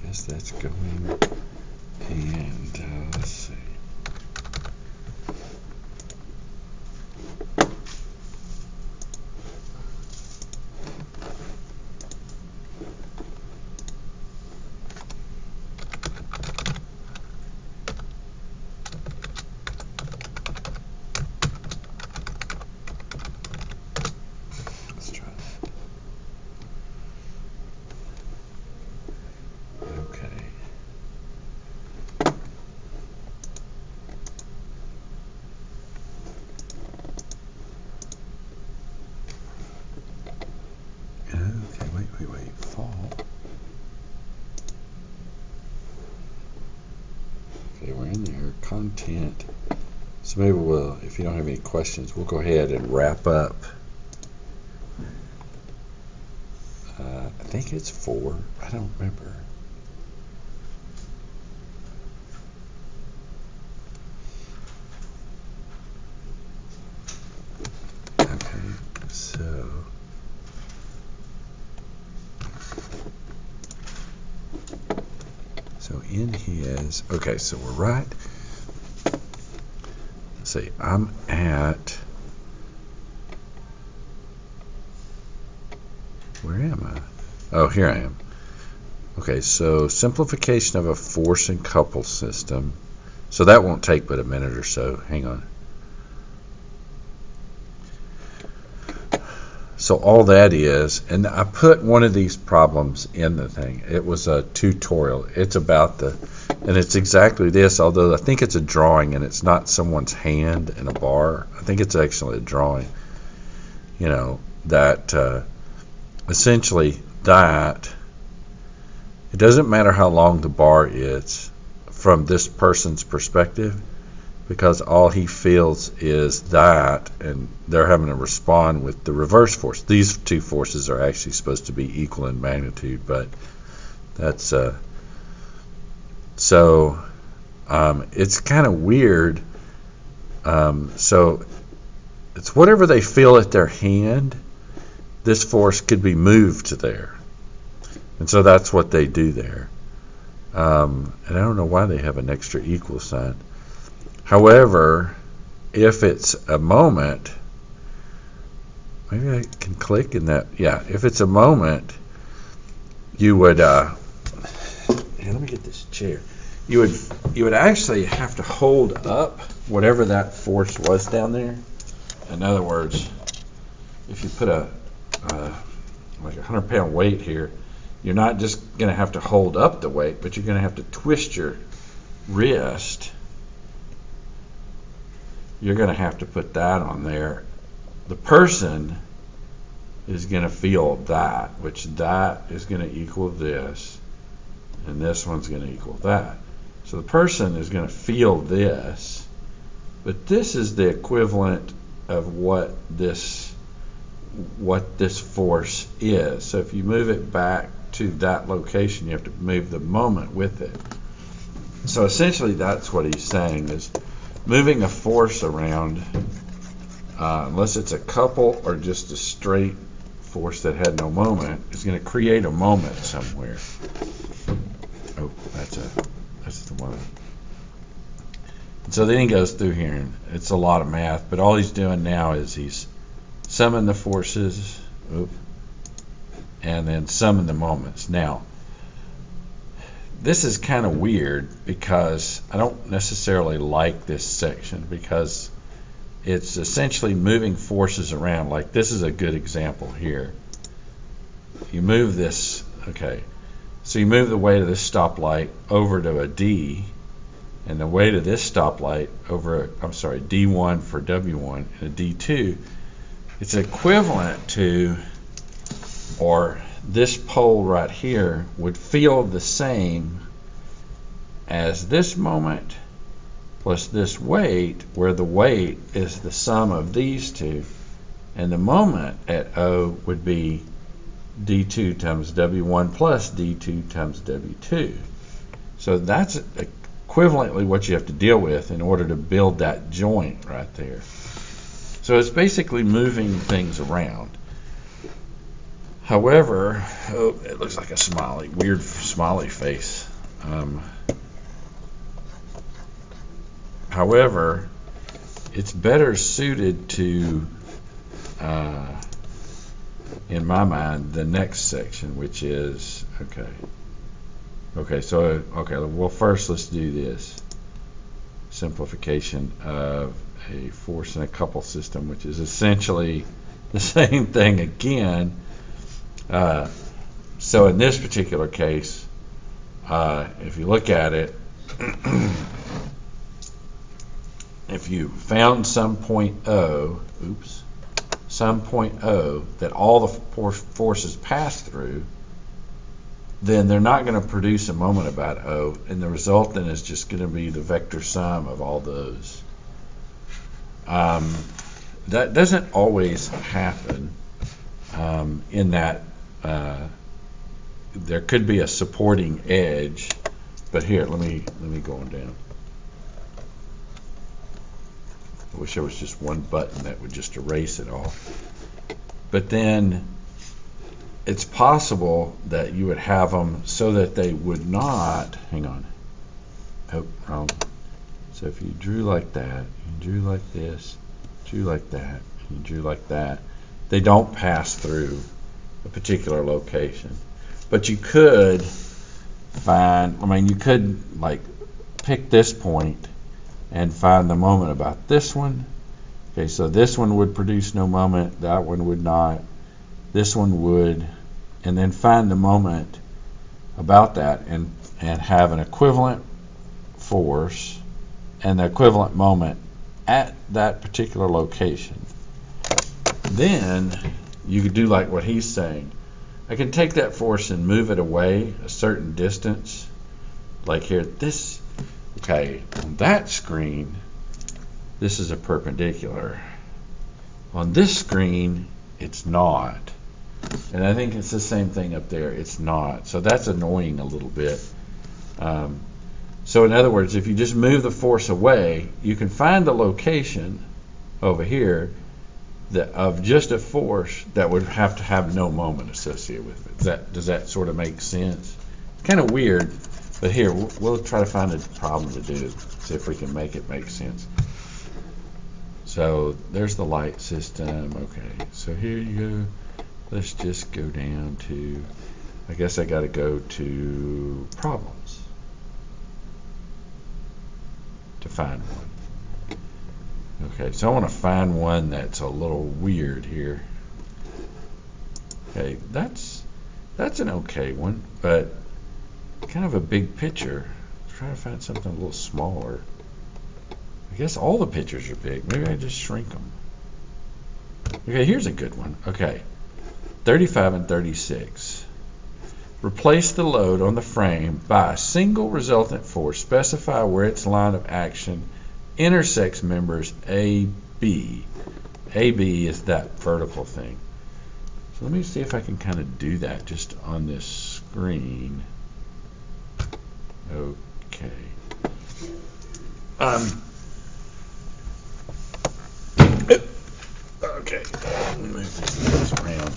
guess that's going, and let's see. Let's try that. Okay. Okay, wait. Fall. Okay, we're in there. Content. So maybe we'll, if you don't have any questions, we'll go ahead and wrap up. I think it's 4. I don't remember. Okay, so in his, okay, so we're right. Let's see, I'm at, where am I? Oh, here I am. Okay, so simplification of a force and couple system. So that won't take but a minute or so. Hang on. So all that is, and I put one of these problems in the thing. It was a tutorial. It's about and it's exactly this, although I think it's a drawing and it's not someone's hand in a bar. I think it's actually a drawing. You know, that essentially that, it doesn't matter how long the bar is from this person's perspective, because all he feels is that, and they're having to respond with the reverse force. These two forces are actually supposed to be equal in magnitude, but that's so it's kind of weird. So it's whatever they feel at their hand, this force could be moved to there, and so that's what they do there. And I don't know why they have an extra equal sign. However, if it's a moment, maybe I can click in that. Yeah, if it's a moment, you would. Here, let me get this chair. You would actually have to hold up whatever that force was down there. In other words, if you put a like a 100-pound weight here, you're not just going to have to hold up the weight, but you're going to have to twist your wrist. You're going to have to put that on there. The person is going to feel that, which that is going to equal this, and this one's going to equal that. So the person is going to feel this, but this is the equivalent of what this force is. So if you move it back to that location, you have to move the moment with it. So essentially that's what he's saying, is moving a force around, unless it's a couple or just a straight force that had no moment, is going to create a moment somewhere. Oh, that's the one. And so then he goes through here, and it's a lot of math, but all he's doing now is he's summing the forces, and then summing the moments. Now, this is kind of weird because I don't necessarily like this section, because it's essentially moving forces around. Like this is a good example here. You move this, okay, so you move the weight of this stoplight over to a D, and the weight of this stoplight over, D1 for W1 and a D2. It's equivalent to, or this pole right here would feel the same as this moment plus this weight, where the weight is the sum of these two, and the moment at O would be D2 times W1 plus D2 times W2. So that's equivalently what you have to deal with in order to build that joint right there. So it's basically moving things around. However, oh, it looks like a smiley, weird smiley face. However, it's better suited to, in my mind, the next section, which is, well, first let's do this. Simplification of a force and a couple system, which is essentially the same thing again. So in this particular case, if you look at it, if you found some point O that all the forces pass through, then they're not going to produce a moment about O, and the result then is just going to be the vector sum of all those. That doesn't always happen in that there could be a supporting edge, but here, let me go on down. I wish there was just one button that would just erase it all. But then it's possible that you would have them so that they would not, hang on, oh, wrong. So if you drew like that, you drew like this, drew like that, you drew like that, they don't pass through a particular location. But you could find, you could like pick this point and find the moment about this one. Okay, so this one would produce no moment, that one would not, this one would, and then find the moment about that and have an equivalent force and the equivalent moment at that particular location. Then you could do like what he's saying. I can take that force and move it away a certain distance, like here, this. Okay, on that screen, this is a perpendicular. On this screen, it's not. And I think it's the same thing up there. It's not. So that's annoying a little bit. So in other words, if you just move the force away, you can find the location over here of just a force that would have to have no moment associated with it. Does that sort of make sense? Kind of weird. But here, we'll try to find a problem to do, see if we can make it make sense. So there's the light system. Okay, so here you go. Let's just go down to, I guess I got to go to problems to find one. Okay, so I want to find one that's a little weird here. Okay, that's an okay one, but kind of a big picture. Let's try to find something a little smaller. I guess all the pictures are big. Maybe I just shrink them. Okay, here's a good one. Okay, 35 and 36. Replace the load on the frame by a single resultant force. Specify where its line of action intersects members A, B. AB is that vertical thing. So let me see if I can kind of do that just on this screen. Okay. Okay. Let me move these things around.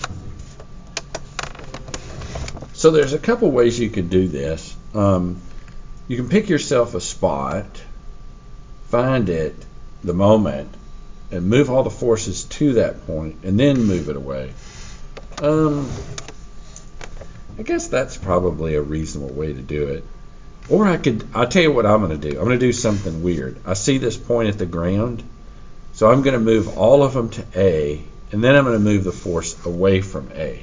So there's a couple ways you could do this. You can pick yourself a spot, find it, the moment, and move all the forces to that point, and then move it away. I guess that's probably a reasonable way to do it. Or I'll tell you what I'm going to do. I'm going to do something weird. I see this point at the ground, so I'm going to move all of them to A, and then I'm going to move the force away from A,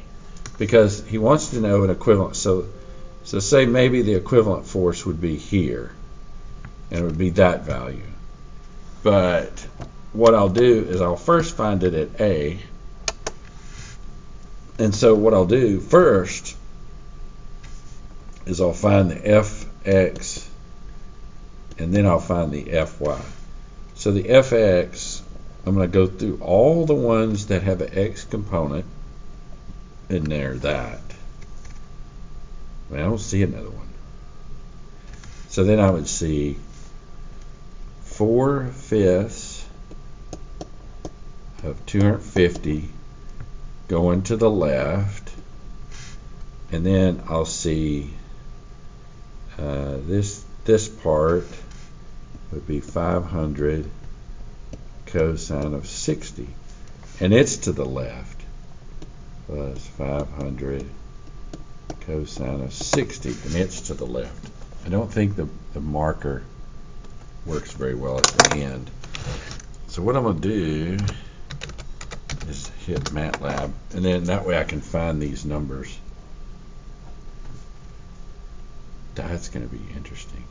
because he wants to know an equivalent. So say maybe the equivalent force would be here, and it would be that value. But what I'll do is I'll first find it at A, and so what I'll do first is I'll find the Fx, and then I'll find the Fy. So the Fx, I'm going to go through all the ones that have an X component, and they're that. I don't see another one. So then I would see 4/5 of 250 going to the left, and then I'll see this part would be 500 cosine of 60, and it's to the left, plus 500 cosine of 60, and it's to the left. I don't think the marker works very well at the end. So what I'm going to do is hit MATLAB, and then that way I can find these numbers. That's going to be interesting.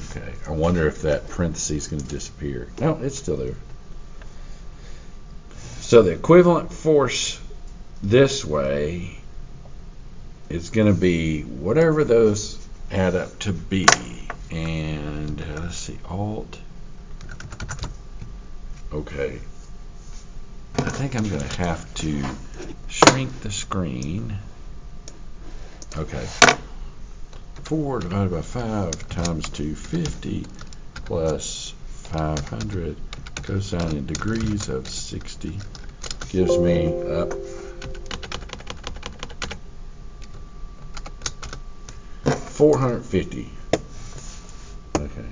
Okay, I wonder if that parenthesis is going to disappear. No, it's still there. So the equivalent force this way is going to be whatever those add up to be. And let's see, Alt. Okay. I think I'm going to have to shrink the screen. Okay. 4 divided by 5 times 250 plus 500 cosine in degrees of 60 gives me 450. Okay.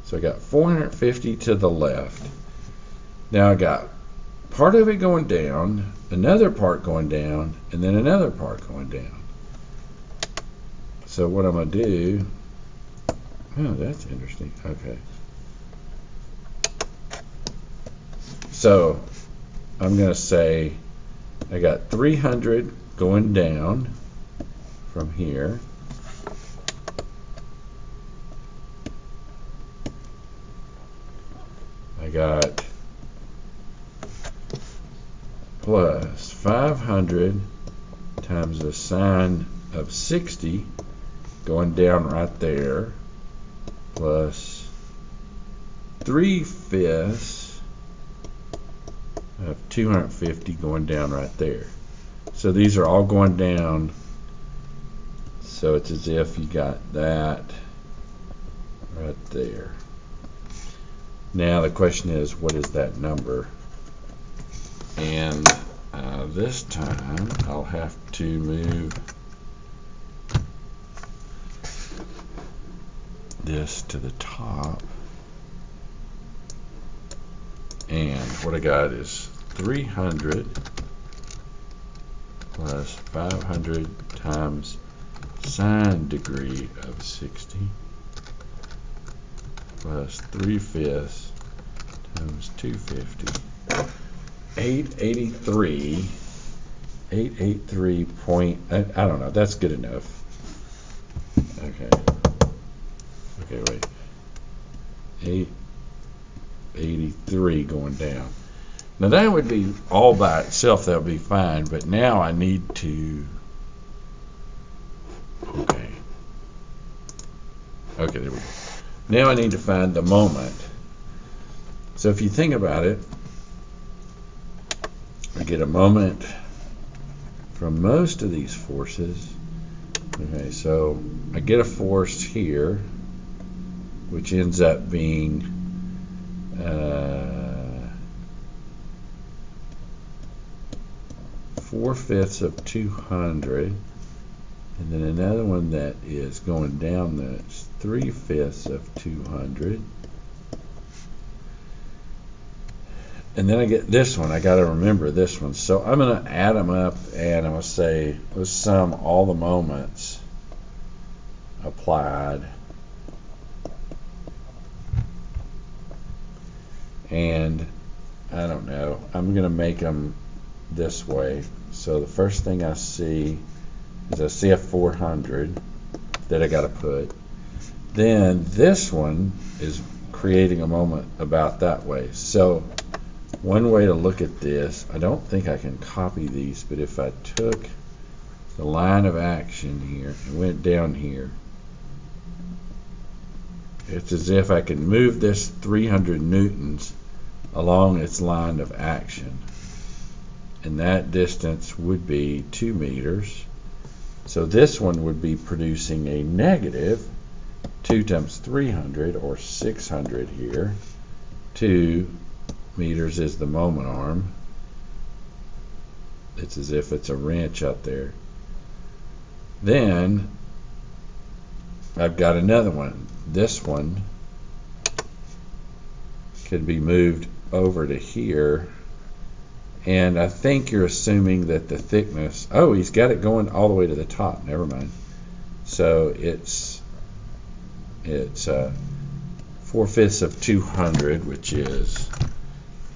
So I got 450 to the left. Now I got part of it going down, another part going down, and then another part going down. So what I'm going to do, oh, that's interesting. Okay. So I'm going to say I got 300 going down from here. I got plus 500 times the sine of 60 going down right there, plus 3/5 of 250 going down right there. So these are all going down, so it's as if you got that right there. Now the question is, what is that number? And this time I'll have to move this to the top, and what I got is 300 plus 500 times sine degree of 60 plus 3/5 times 250. 883 point, I don't know, that's good enough. Okay, wait, 883 going down. Now that would be all by itself, that would be fine, but now I need to, okay, there we go. Now I need to find the moment. So if you think about it, I get a moment from most of these forces. Okay, so I get a force here, which ends up being 4/5 of 200, and then another one that is going down, that's 3/5 of 200. And then I get this one. I got to remember this one. So I'm going to add them up, and I'm going to say, let's sum all the moments applied. And I don't know. I'm going to make them this way. So the first thing I see is I see a 400 that I got to put. Then this one is creating a moment about that way. So one way to look at this, I don't think I can copy these, but if I took the line of action here and went down here, it's as if I can move this 300 newtons along its line of action, and that distance would be 2 meters. So this one would be producing a negative 2 times 300, or 600 here. 2 meters is the moment arm, It's as if it's a wrench out there. Then I've got another one. This one could be moved over to here, and I think you're assuming that the thickness, oh, he's got it going all the way to the top. Never mind. So it's 4/5 of 200, which is,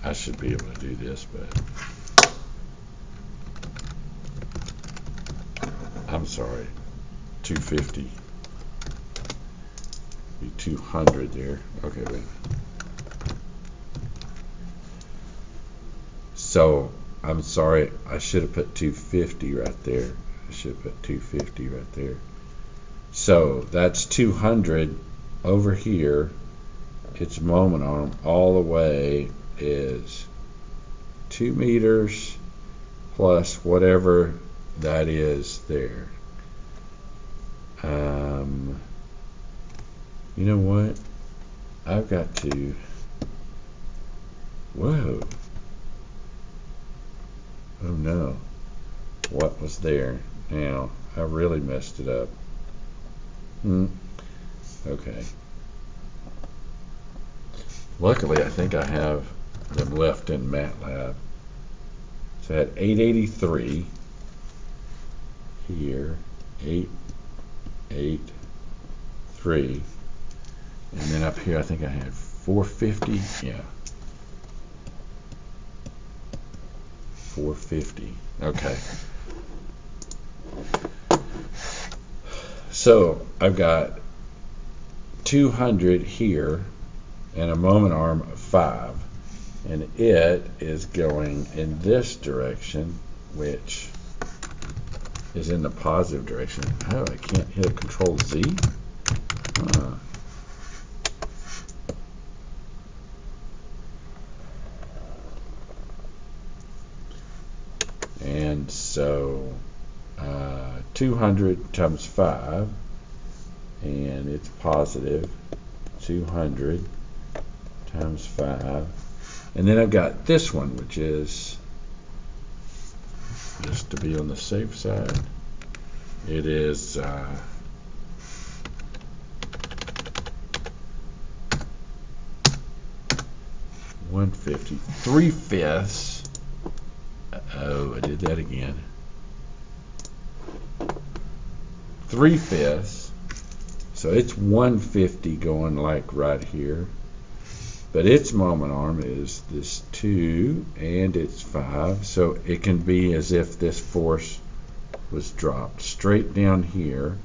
I should be able to do this, but I'm sorry, 250. Be 200 there. Okay, wait. So I'm sorry, I should have put 250 right there. I should have put 250 right there. So that's 200 over here. Its moment arm all the way is 2 meters plus whatever that is there. You know what? I've got to, whoa. Oh no. What was there? Now, I really messed it up. Okay. Luckily, I think I have them left in MATLAB. So I had 883 here, 883, and then up here I think I had 450. Yeah, 450. Okay. So I've got 200 here and a moment arm of 5, and it is going in this direction, which is in the positive direction. Oh, I can't hit a Control Z? And so 200 times 5, and it's positive 200 times 5. And then I've got this one, which is, just to be on the safe side, it is 150, 3/5. Oh, I did that again. 3/5. So it's 150 going like right here. But its moment arm is this 2 and it's 5. So it can be as if this force was dropped straight down here,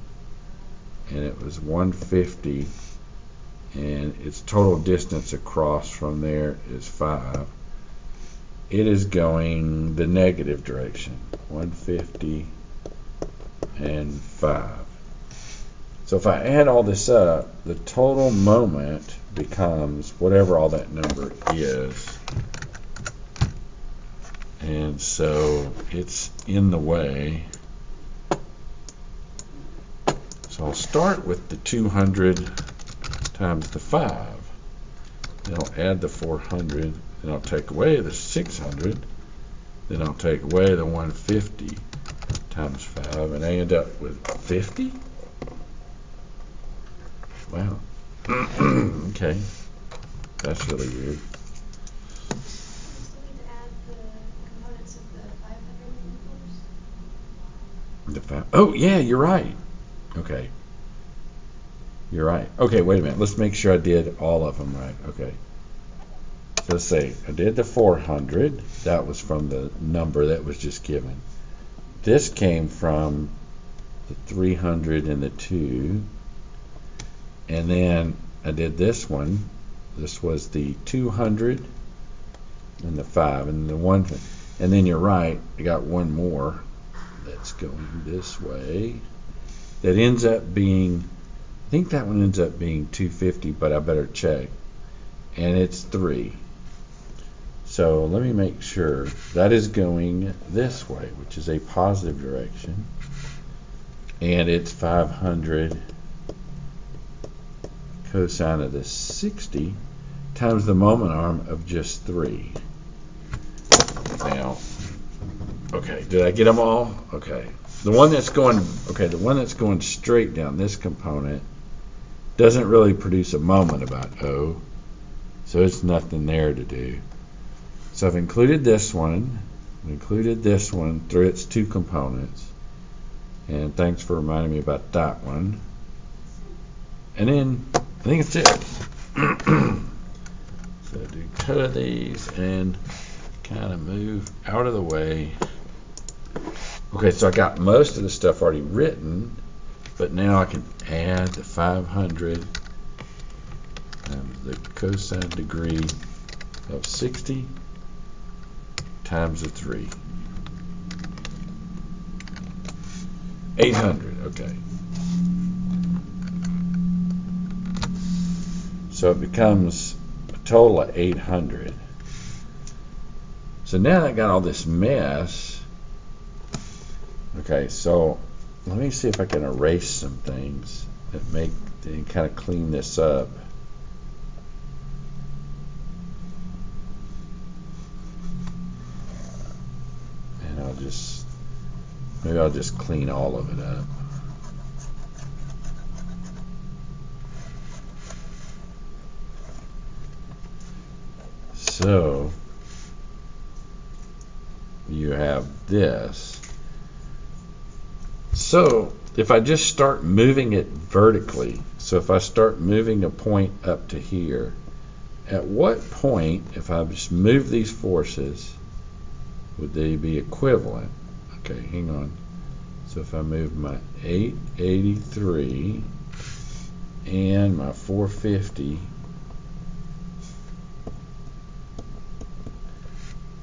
and it was 150, and its total distance across from there is 5. It is going the negative direction, 150 and 5. So if I add all this up, the total moment becomes whatever all that number is. And so it's in the way. So I'll start with the 200 times the 5. Then I'll add the 400. Then I'll take away the 600. Then I'll take away the 150 times 5. And I end up with 50? Wow. Okay. That's really weird. Oh, yeah, you're right. Okay. You're right. Okay, wait a minute. Let's make sure I did all of them right. Okay. So let's say I did the 400. That was from the number that was just given. This came from the 300 and the 2. And then I did this one. This was the 200 and the 5 and the 1. And then you're right. I got one more that's going this way. That ends up being, I think that one ends up being 250, but I better check. And it's 3. So let me make sure that is going this way, which is a positive direction. And it's 500 cosine of the 60 times the moment arm of just 3. Now, Okay, did I get them all? Okay. The one that's going, the one that's going straight down this component doesn't really produce a moment about O, so it's nothing there to do. So I've included this one through its two components, and thanks for reminding me about that one. And then I think it's it. So do two of these and kind of move out of the way. Okay, so I got most of the stuff already written, but now I can add the 500 times the cosine degree of 60 times the 3. 800, okay. So it becomes a total of 800. So now I got all this mess. Okay, so let me see if I can erase some things that kind of clean this up. And maybe I'll just clean all of it up. So you have this. So if I just start moving it vertically, so if I start moving a point up to here, at what point, if I just move these forces, would they be equivalent? Okay, hang on. So if I move my 883 and my 450,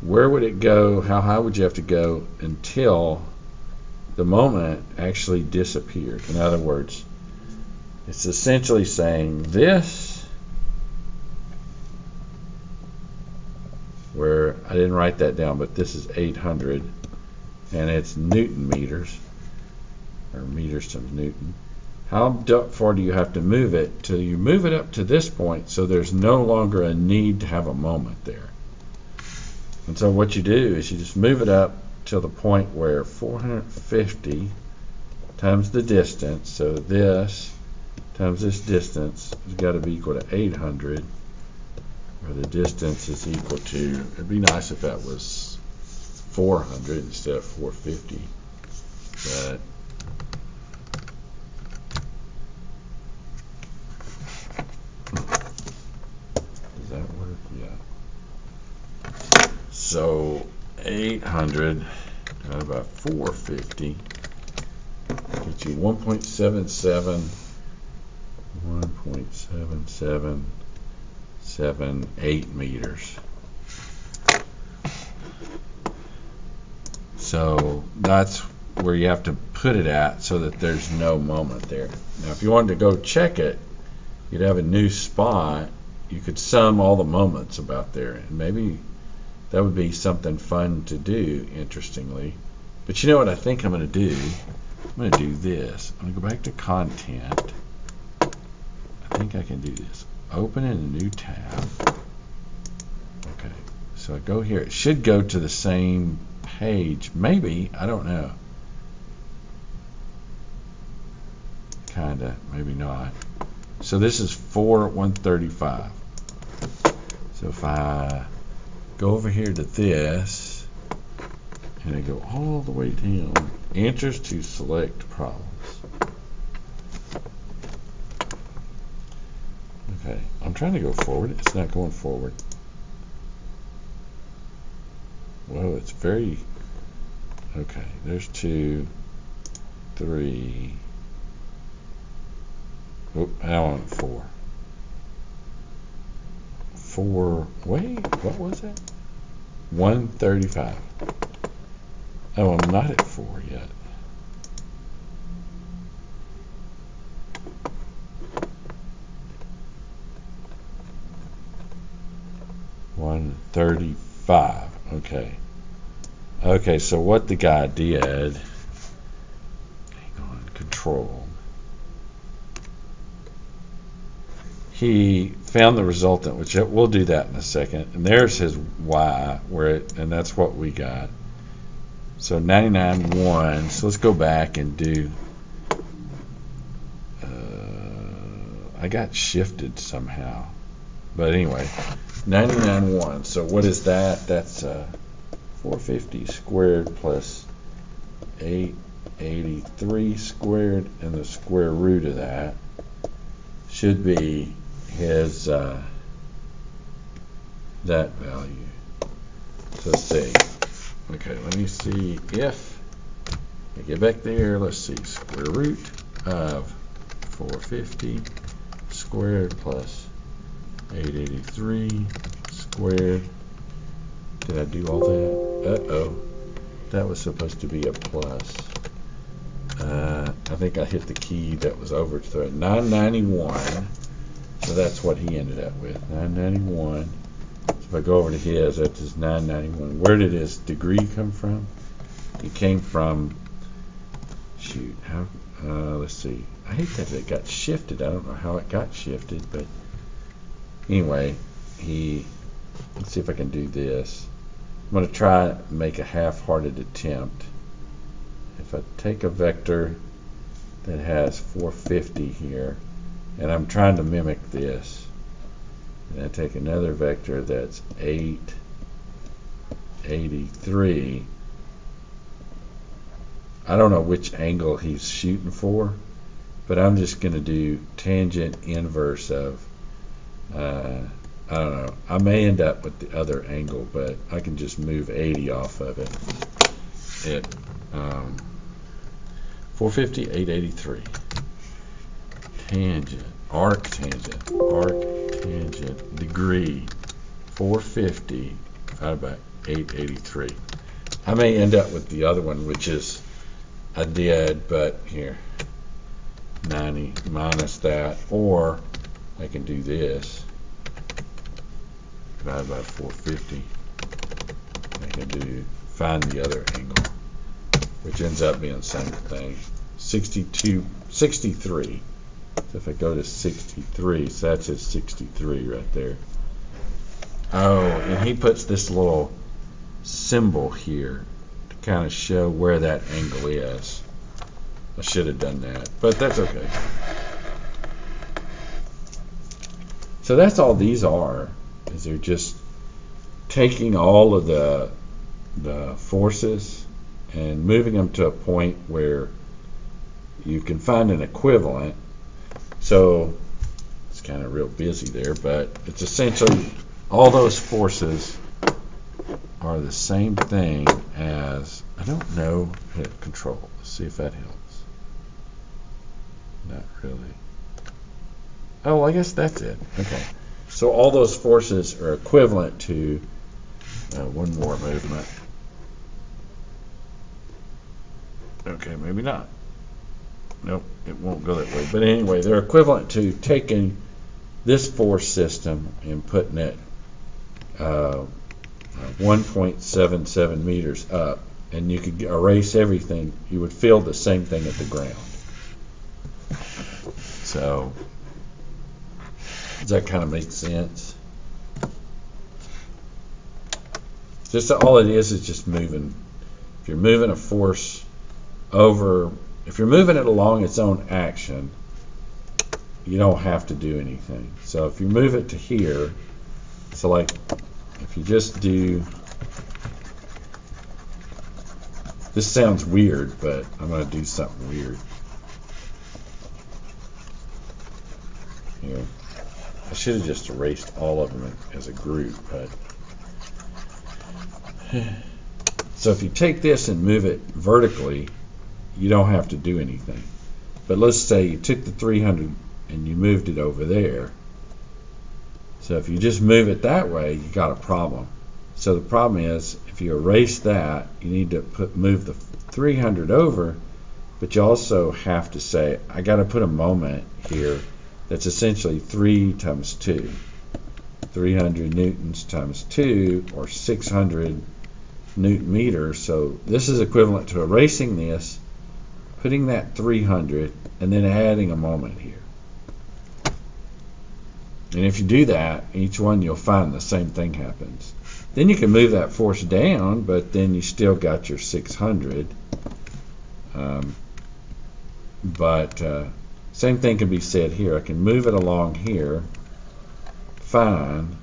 where would it go? How high would you have to go until the moment actually disappeared? In other words, it's essentially saying this, where I didn't write that down, but this is 800, and it's Newton meters, or meters times Newton. How far do you have to move it till you move it up to this point so there's no longer a need to have a moment there? And so what you do is you just move it up to the point where 450 times the distance, so this times this distance has got to be equal to 800, where the distance is equal to, it'd be nice if that was 400 instead of 450, but does that work? Yeah. So 800 divided by 450 gets you 1.7778 meters. So that's where you have to put it at so that there's no moment there. Now if you wanted to go check it, you'd have a new spot. You could sum all the moments about there, and maybe that would be something fun to do, interestingly. But you know what I think I'm going to do? I'm going to do this. I'm going to go back to content. I think I can do this. Open in a new tab. Okay, so I go here. It should go to the same page. Maybe, I don't know. Kinda, maybe not. So this is 135. So if I go over here to this, and I go all the way down, answers to select problems. Okay, I'm trying to go forward. It's not going forward. Whoa, it's very, okay, there's 2, 3, oh, I want 4. 4, wait, what was it? 135. Oh, I'm not at 4 yet. $135. Okay. Okay, so what the guy did, hang on, control. He found the resultant, which we'll do that in a second. And there's his y, and that's what we got. So 99.1. So let's go back and do. I got shifted somehow. But anyway, 99.1. So what is that? That's 450 squared plus 883 squared, and the square root of that should be his that value. So let's see. Okay, let me see if I get back there. Let's see, square root of 450 squared plus 883 squared. Did I do all that? Uh-oh. That was supposed to be a plus. I think I hit the key that was over to it. 991. So that's what he ended up with. 991. So if I go over to his, that's his 991. Where did his degree come from? It came from, shoot, how, let's see. I hate that it got shifted. I don't know how it got shifted, but anyway, let's see if I can do this. I'm going to try and make a half-hearted attempt. If I take a vector that has 450 here, and I'm trying to mimic this, and I take another vector that's 883, I don't know which angle he's shooting for, but I'm just going to do tangent inverse of, I don't know, I may end up with the other angle, but I can just move 80 off of it. 450, 883. Tangent, arc tangent, degree, 450 divided by 883. I may end up with the other one, which is, I did, but here, 90 minus that, or I can do this, divided by 450. I can find the other angle, which ends up being the same thing. 63. So if I go to 63, so that's his 63 right there. Oh, and he puts this little symbol here to kind of show where that angle is. I should have done that, but that's okay. So that's all these are, is they're just taking all of the forces and moving them to a point where you can find an equivalent. So it's kind of real busy there, but it's essentially all those forces are the same thing as, I don't know, hit control. Let's see if that helps. Not really. Oh, I guess that's it. Okay. So all those forces are equivalent to one more movement. Okay, maybe not. Nope, it won't go that way. But anyway, they're equivalent to taking this force system and putting it 1.77 meters up, and you could erase everything. You would feel the same thing at the ground. So does that kind of make sense? Just all it is just moving. If you're moving a force over, if you're moving it along its own action, you don't have to do anything. So if you move it to here, so like if you just do, this sounds weird, but I'm going to do something weird. Here. I should have just erased all of them as a group, but so if you take this and move it vertically, you don't have to do anything. But let's say you took the 300 and you moved it over there. So if you just move it that way, you got a problem. So the problem is, if you erase that, you need to move the 300 over, but you also have to say, I got to put a moment here that's essentially 3 times 2. 300 newtons times 2, or 600 newton meters. So this is equivalent to erasing this, putting that 300, and then adding a moment here. And if you do that, each one you'll find the same thing happens. Then you can move that force down, but then you still got your 600. Same thing can be said here. I can move it along here, fine.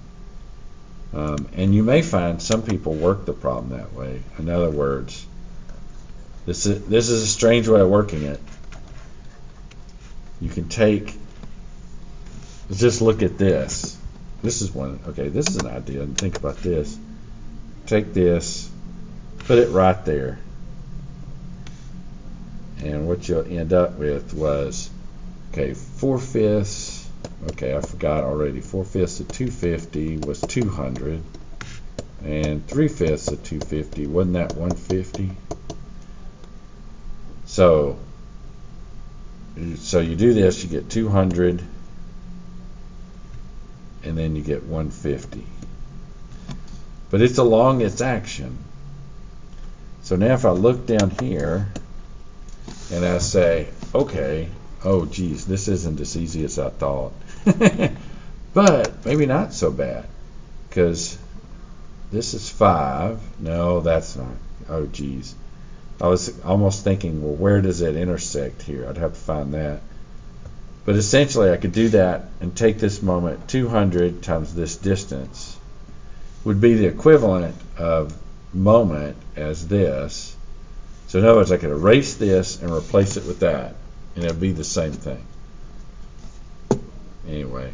And you may find some people work the problem that way. In other words, this is a strange way of working it. You can take, just look at this. This is one, okay, this is an idea, and think about this. Take this, put it right there. And what you'll end up with was, okay, 4/5, okay, I forgot already, 4/5 of 250 was 200, and 3/5 of 250, wasn't that 150? So you do this, you get 200, and then you get 150. But it's along its action. So now if I look down here, and I say, okay, oh geez, this isn't as easy as I thought. But maybe not so bad, because this is 5. No, that's not. Oh geez. I was almost thinking, well, where does it intersect here? I'd have to find that. But essentially, I could do that and take this moment, 200 times this distance, would be the equivalent of moment as this. So in other words, I could erase this and replace it with that, and it would be the same thing. Anyway.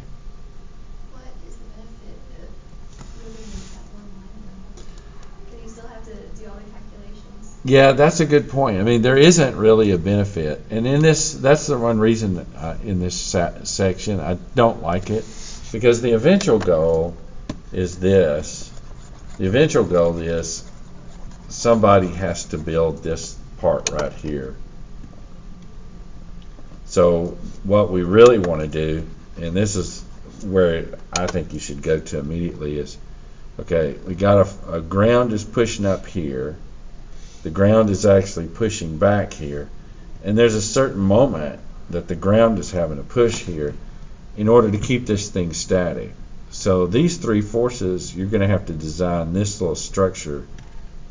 What is the benefit of moving that one line though? Can you still have to do all the calculations? Yeah, that's a good point. I mean, there isn't really a benefit, and in this, that's the one reason in this section I don't like it, because the eventual goal is this. The eventual goal is somebody has to build this part right here. So what we really want to do, and this is where I think you should go to immediately, is, okay, we got a ground is pushing up here. The ground is actually pushing back here. And there's a certain moment that the ground is having to push here in order to keep this thing static. So these three forces, you're going to have to design this little structure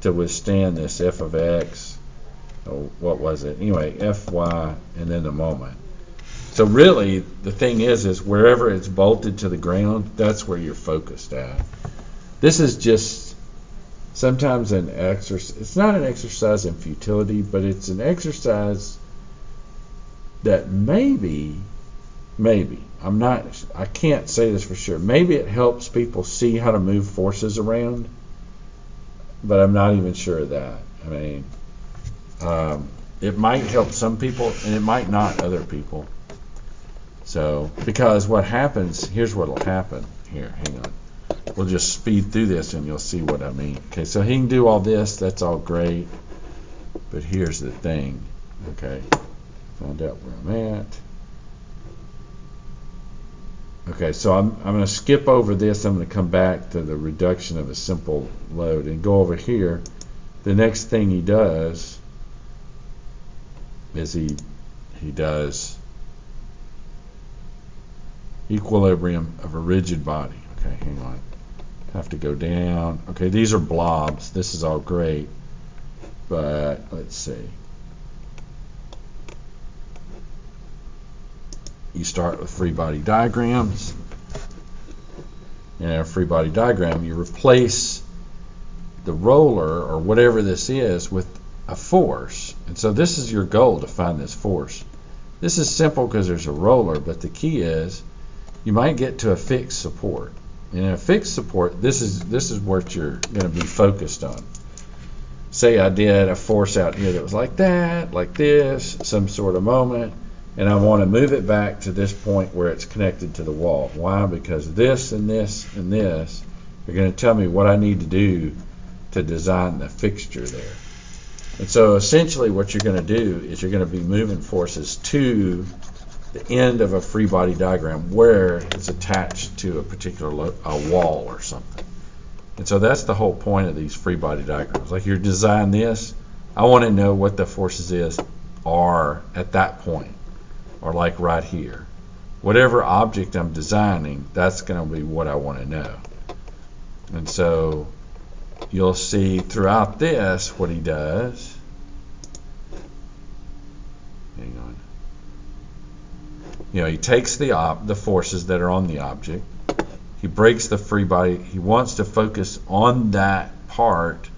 to withstand this F of X, or what was it? Anyway, F, Y, and then the moment. So really, the thing is wherever it's bolted to the ground, that's where you're focused at. This is just sometimes an exercise. It's not an exercise in futility, but it's an exercise that maybe, I can't say this for sure. Maybe it helps people see how to move forces around, but I'm not even sure of that. I mean, it might help some people, and it might not other people. So, because what happens, here's what will happen. Here, hang on. We'll just speed through this, and you'll see what I mean. Okay, so he can do all this. That's all great. But here's the thing. Okay, find out where I'm at. Okay, so I'm going to skip over this. I'm going to come back to the reduction of a simple load and go over here. The next thing he does is he does equilibrium of a rigid body. Okay, hang on. Have to go down. Okay, these are blobs. This is all great. But let's see. You start with free body diagrams. And in a free body diagram, you replace the roller or whatever this is with a force. And so this is your goal, to find this force. This is simple because there's a roller, but the key is you might get to a fixed support. And in a fixed support, this is what you're going to be focused on. Say I did a force out here that was like that, like this, some sort of moment, and I want to move it back to this point where it's connected to the wall. Why? Because this and this and this are going to tell me what I need to do to design the fixture there. And so essentially what you're going to do is you're going to be moving forces to the end of a free body diagram where it's attached to a particular wall or something. And so that's the whole point of these free body diagrams. Like, you're designing this, I want to know what the forces are at that point, or like right here. whatever object I'm designing, that's going to be what I want to know. And so you'll see throughout this what he does. Hang on. You know, he takes the forces that are on the object. He breaks the free body. He wants to focus on that part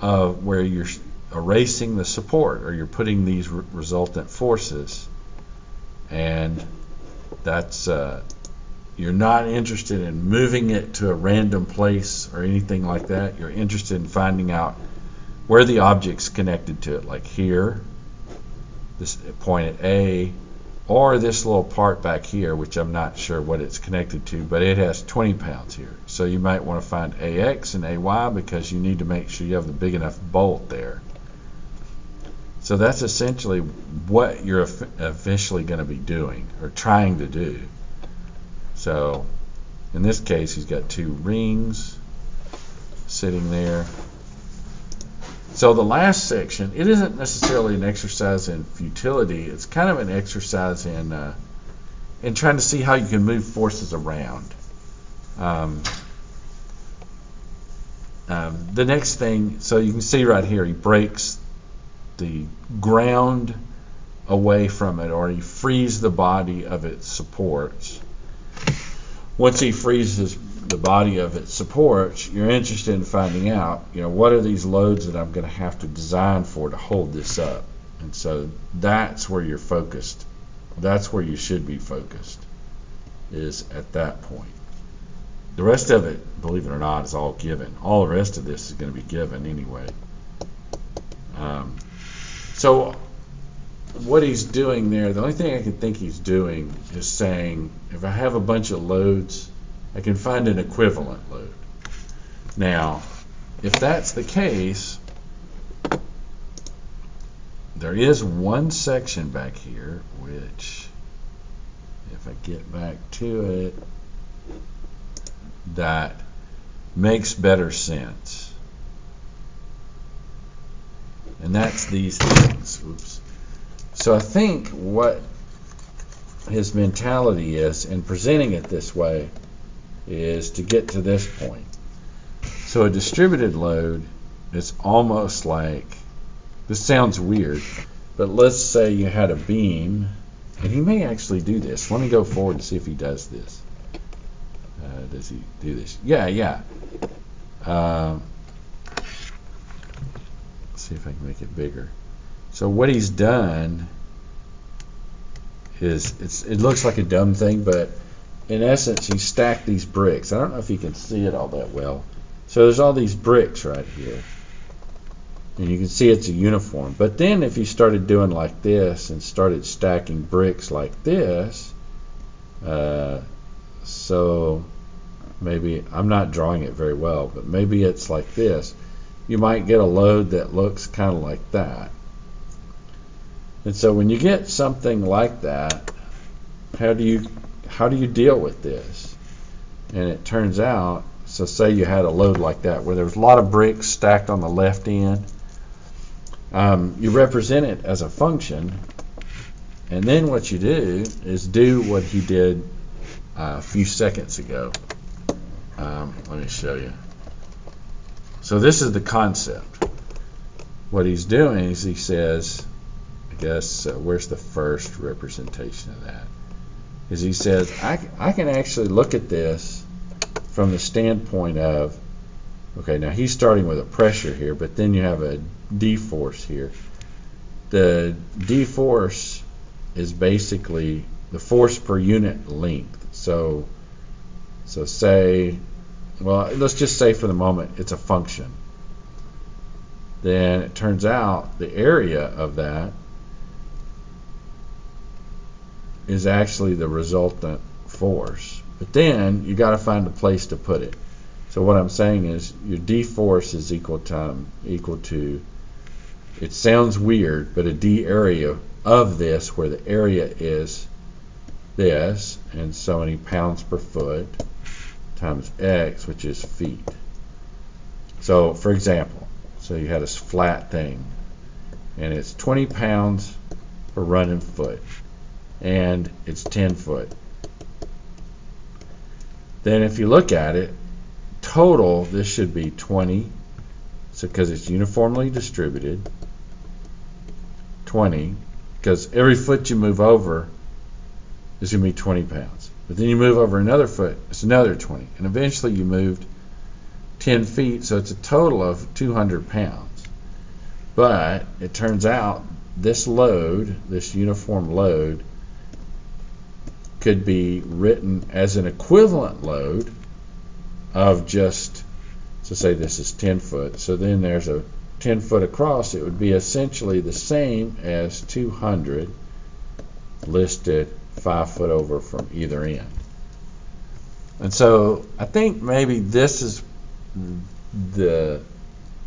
of where you're erasing the support, or you're putting these resultant forces. And that's you're not interested in moving it to a random place or anything like that. You're interested in finding out where the object's connected to it, like here, this point at A, or this little part back here, which I'm not sure what it's connected to, but it has 20 pounds here. So you might want to find AX and AY because you need to make sure you have the big enough bolt there. So that's essentially what you're eventually going to be doing, or trying to do. So in this case, he's got two rings sitting there. So the last section, it isn't necessarily an exercise in futility. It's kind of an exercise in trying to see how you can move forces around. The next thing, so you can see right here, he breaks the ground away from it, or he frees the body of its supports. Once he freezes the body of its supports, you're interested in finding out, you know, what are these loads that I'm going to have to design for to hold this up. And so that's where you're focused. That's where you should be focused, is at that point. The rest of it, believe it or not, is all given. All the rest of this is going to be given anyway. So what he's doing there, the only thing I can think he's doing is saying, if I have a bunch of loads, I can find an equivalent load. Now, if that's the case, there is one section back here which, if I get back to it, that makes better sense. And that's these things. Oops. So I think what his mentality is in presenting it this way is to get to this point. So a distributed load is almost like, this sounds weird, but let's say you had a beam, and he may actually do this. Let me go forward and see if he does this. Does he do this? Yeah. Let's see if I can make it bigger. So what he's done is, it looks like a dumb thing, but in essence, he stacked these bricks. I don't know if you can see it all that well. So there's all these bricks right here. And you can see it's a uniform. But then if you started doing like this and started stacking bricks like this, so maybe, I'm not drawing it very well, but maybe it's like this, you might get a load that looks kind of like that. And so when you get something like that, how do you deal with this? And it turns out, so say you had a load like that where there was a lot of bricks stacked on the left end, you represent it as a function, and then what you do is do what he did a few seconds ago. Let me show you. So this is the concept. What he's doing is he says, I guess, where's the first representation of that? Is he says, I can actually look at this from the standpoint of, okay, now he's starting with a pressure here, but then you have a d-force here. The d-force is basically the force per unit length. So say, well, let's just say for the moment it's a function. Then it turns out the area of that is actually the resultant force. But then you got to find a place to put it. So what I'm saying is your d force is equal to, it sounds weird, but a d area of this, where the area is this, and so many pounds per foot, times x, which is feet. So for example, so you had a flat thing, and it's 20 pounds per running foot. and it's 10 foot. Then if you look at it, total, this should be 20, so because it's uniformly distributed, 20, because every foot you move over is going to be 20 pounds. But then you move over another foot, it's another 20. And eventually you moved 10 feet, so it's a total of 200 pounds. But it turns out this load, this uniform load, could be written as an equivalent load of just, so say this is 10 foot, so then there's a 10 foot across, it would be essentially the same as 200 listed 5 foot over from either end. And so I think maybe this is the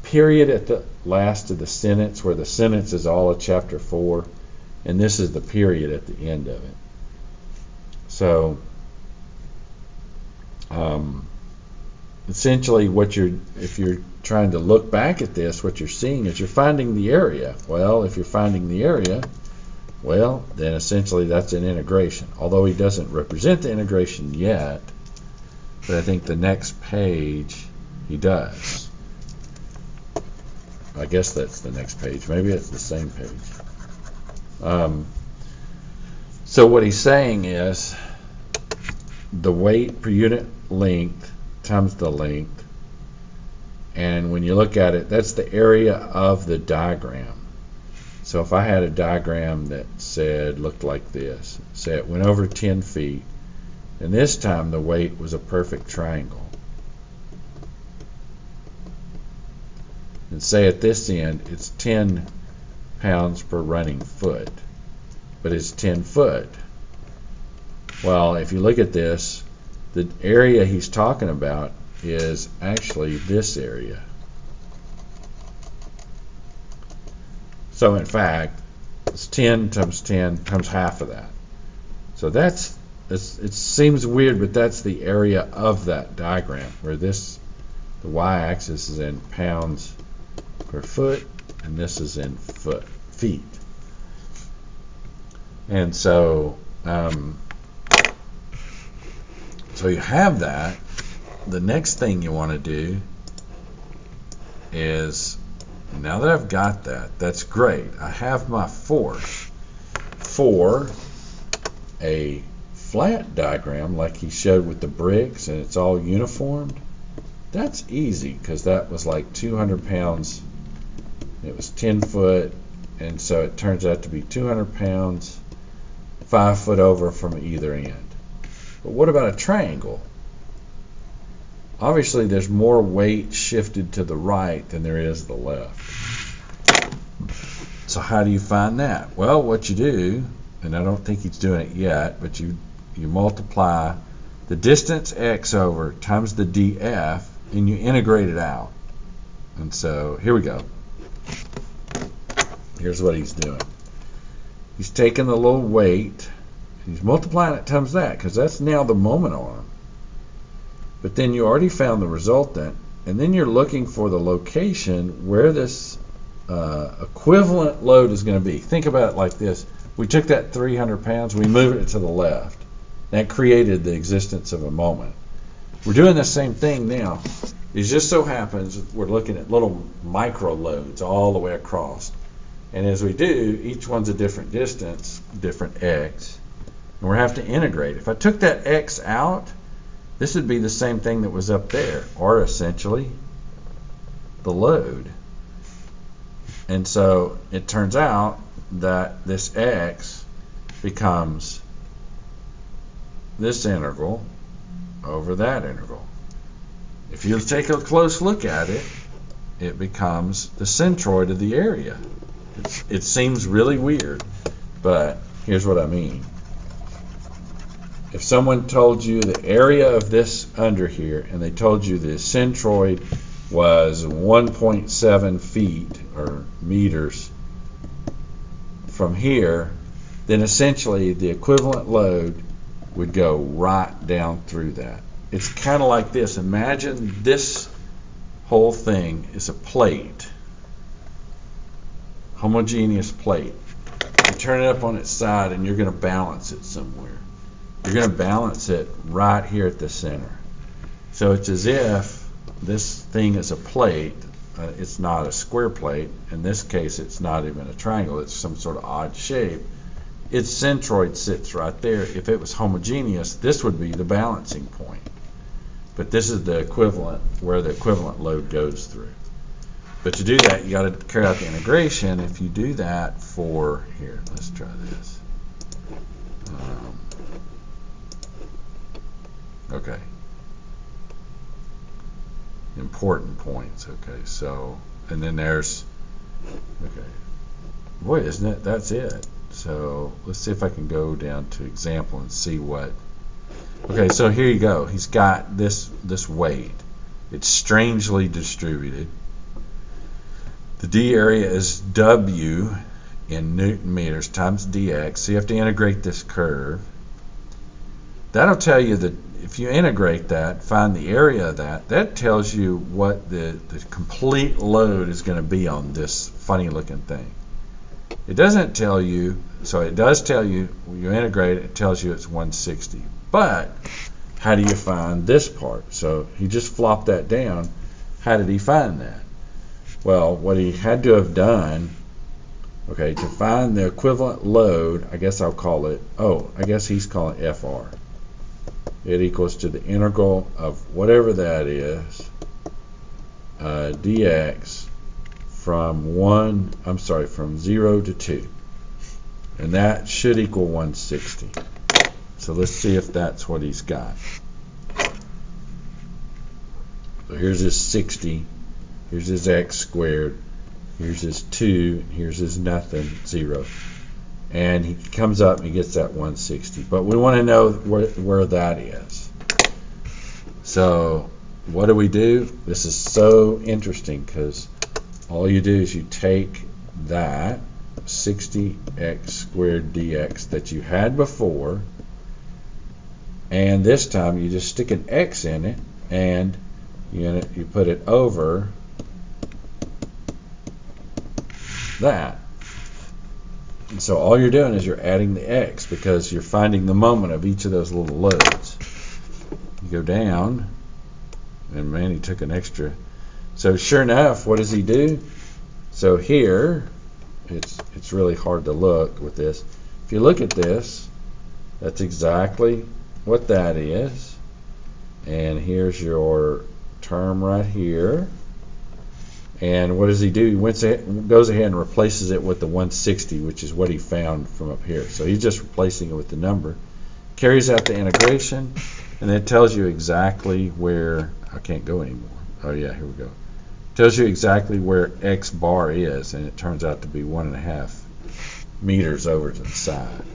period at the last of the sentence, where the sentence is all of chapter 4, and this is the period at the end of it. So essentially if you're trying to look back at this, what you're seeing is you're finding the area. Well, if you're finding the area, well, then essentially that's an integration. Although he doesn't represent the integration yet, but I think the next page he does. I guess that's the next page. Maybe it's the same page. So what he's saying is the weight per unit length times the length, and when you look at it, that's the area of the diagram. So if I had a diagram that looked like this, say it went over 10 feet, and this time the weight was a perfect triangle. And say at this end it's 10 pounds per running foot, but it's 10 foot. Well, if you look at this, the area he's talking about is actually this area. So in fact, it's 10 times 10 times half of that. So it seems weird, but that's the area of that diagram, where the y-axis is in pounds per foot, and this is in feet. And so so you have that. The next thing you want to do is, now that I've got that, that's great. I have my force for a flat diagram like he showed with the bricks, and it's all uniformed. That's easy, because that was like 200 pounds. It was 10 foot, and so it turns out to be 200 pounds 5 foot over from either end. But what about a triangle? Obviously there's more weight shifted to the right than there is the left. So how do you find that? Well, what you do, and I don't think he's doing it yet, but you multiply the distance x over times the df, and you integrate it out. And so here we go. Here's what he's doing. He's taking the little weight, and he's multiplying it times that, because that's now the moment arm. But then you already found the resultant, and then you're looking for the location where this equivalent load is going to be. Think about it like this. We took that 300 pounds, we moved it to the left. That created the existence of a moment. We're doing the same thing now. It just so happens we're looking at little micro loads all the way across. And as we do, each one's a different distance, different x. And we have to integrate. If I took that x out, this would be the same thing that was up there, or essentially the load. And so it turns out that this x becomes this integral over that integral. If you take a close look at it, it becomes the centroid of the area. It seems really weird, but here's what I mean. If someone told you the area of this under here, and they told you the centroid was 1.7 feet or meters from here, then essentially the equivalent load would go right down through that. It's kind of like this. Imagine this whole thing is a plate, homogeneous plate. turn it up on its side, and you're going to balance it somewhere. You're going to balance it right here at the center. So it's as if this thing is a plate. It's not a square plate. In this case, it's not even a triangle. It's some sort of odd shape. Its centroid sits right there. If it was homogeneous, this would be the balancing point. But this is the equivalent, where the equivalent load goes through. But to do that, you got to carry out the integration. If you do that for, here, let's try this. Okay. Important points. Okay, so, and then there's, okay. Boy, isn't it? That's it. So let's see if I can go down to example and see what. Okay, so here you go. He's got this weight. It's strangely distributed. The D area is W in Newton meters times dx. So you have to integrate this curve. That'll tell you that if you integrate that, find the area of that, that tells you what the complete load is going to be on this funny looking thing. It doesn't tell you, so it does tell you, when you integrate it, it tells you it's 160. But how do you find this part? So he just flopped that down. How did he find that? Well, what he had to have done, okay, to find the equivalent load, I guess I'll call it, I guess he's calling it FR. It equals to the integral of whatever that is, dx from 0 to 2. And that should equal 160. So let's see if that's what he's got. So here's his 60, here's his x squared, here's his 2, here's his nothing, 0. And he comes up and he gets that 160. But we want to know where that is. So what do? This is so interesting because all you do is you take that 60x squared dx that you had before, and this time you just stick an x in it, and you put it over that. And so all you're doing is you're adding the x because you're finding the moment of each of those little loads. You go down, and man, he took an extra. So sure enough, what does he do? So here, it's really hard to look with this. If you look at this, that's exactly what that is. And here's your term right here. And what does he do? He goes ahead and replaces it with the 160, which is what he found from up here. So he's just replacing it with the number. Carries out the integration, and it tells you exactly where, I can't go anymore. Oh yeah, here we go. Tells you exactly where x bar is, and it turns out to be 1.5 meters over to the side.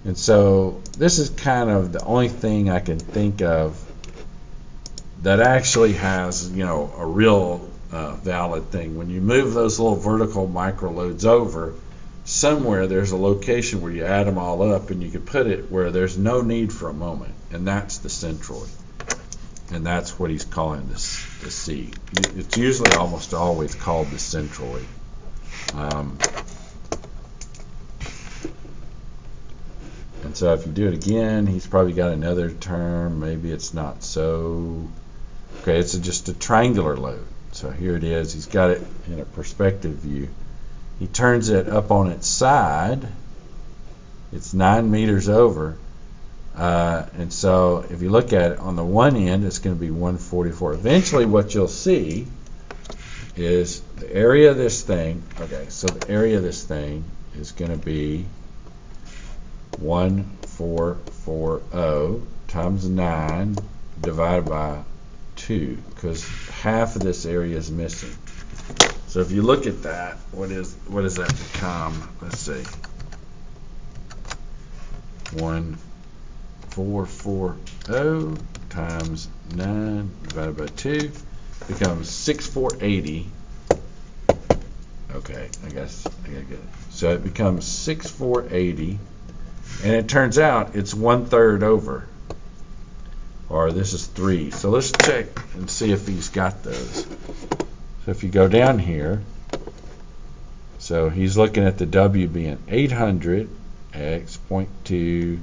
And so this is kind of the only thing I can think of that actually has, a real valid thing. When you move those little vertical micro loads over, somewhere there's a location where you add them all up, and you can put it where there's no need for a moment, and that's the centroid. And that's what he's calling the C. It's usually almost always called the centroid. And so if you do it again, he's probably got another term. Maybe it's not so. Okay, it's just a triangular load. So here it is. He's got it in a perspective view. He turns it up on its side. It's 9 meters over. And so if you look at it on the one end, it's going to be 144. Eventually what you'll see is the area of this thing. Okay, so the area of this thing is going to be 1440 times 9 divided by 2, because half of this area is missing. So if you look at that, what does that become? Let's see. 1440 times 9 divided by 2 becomes 6480. Okay, I guess I gotta get it. So it becomes 6480, and it turns out it's 1/3 over. Or this is 3. So let's check and see if he's got those. So if you go down here, So he's looking at the W being 800 x 0.2.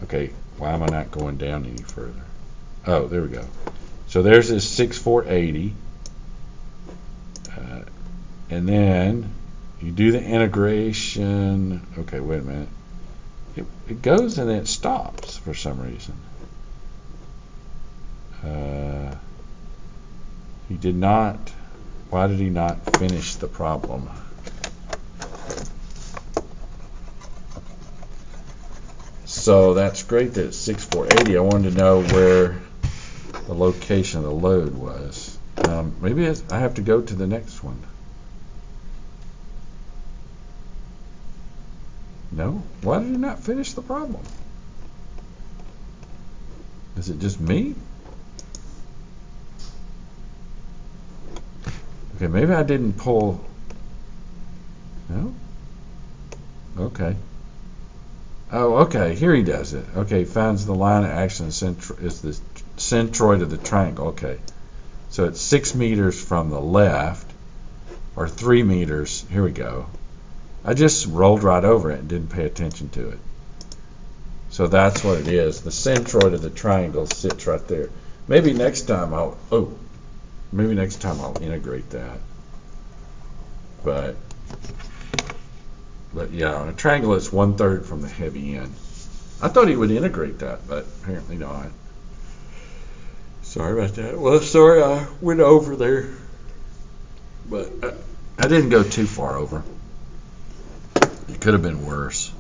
Okay, why am I not going down any further? Oh, there we go. So there's his 6480. And then you do the integration. Okay, wait a minute. It goes and then it stops for some reason. He did not. Why did he not finish the problem? So that's great that it's 6480. I wanted to know where the location of the load was. Maybe I have to go to the next one. No? Why did he not finish the problem? Is it just me? Okay, maybe I didn't pull. No? Okay. Oh, okay. Here he does it. Okay, finds the line of action is the centroid of the triangle. Okay. So it's 6 meters from the left, or 3 meters. Here we go. I just rolled right over it and didn't pay attention to it. So that's what it is. The centroid of the triangle sits right there. Maybe next time I'll integrate that. But yeah, on a triangle it's 1/3 from the heavy end. I thought he would integrate that, but apparently not. Sorry about that. Well, sorry I went over there. But I didn't go too far over. It could have been worse.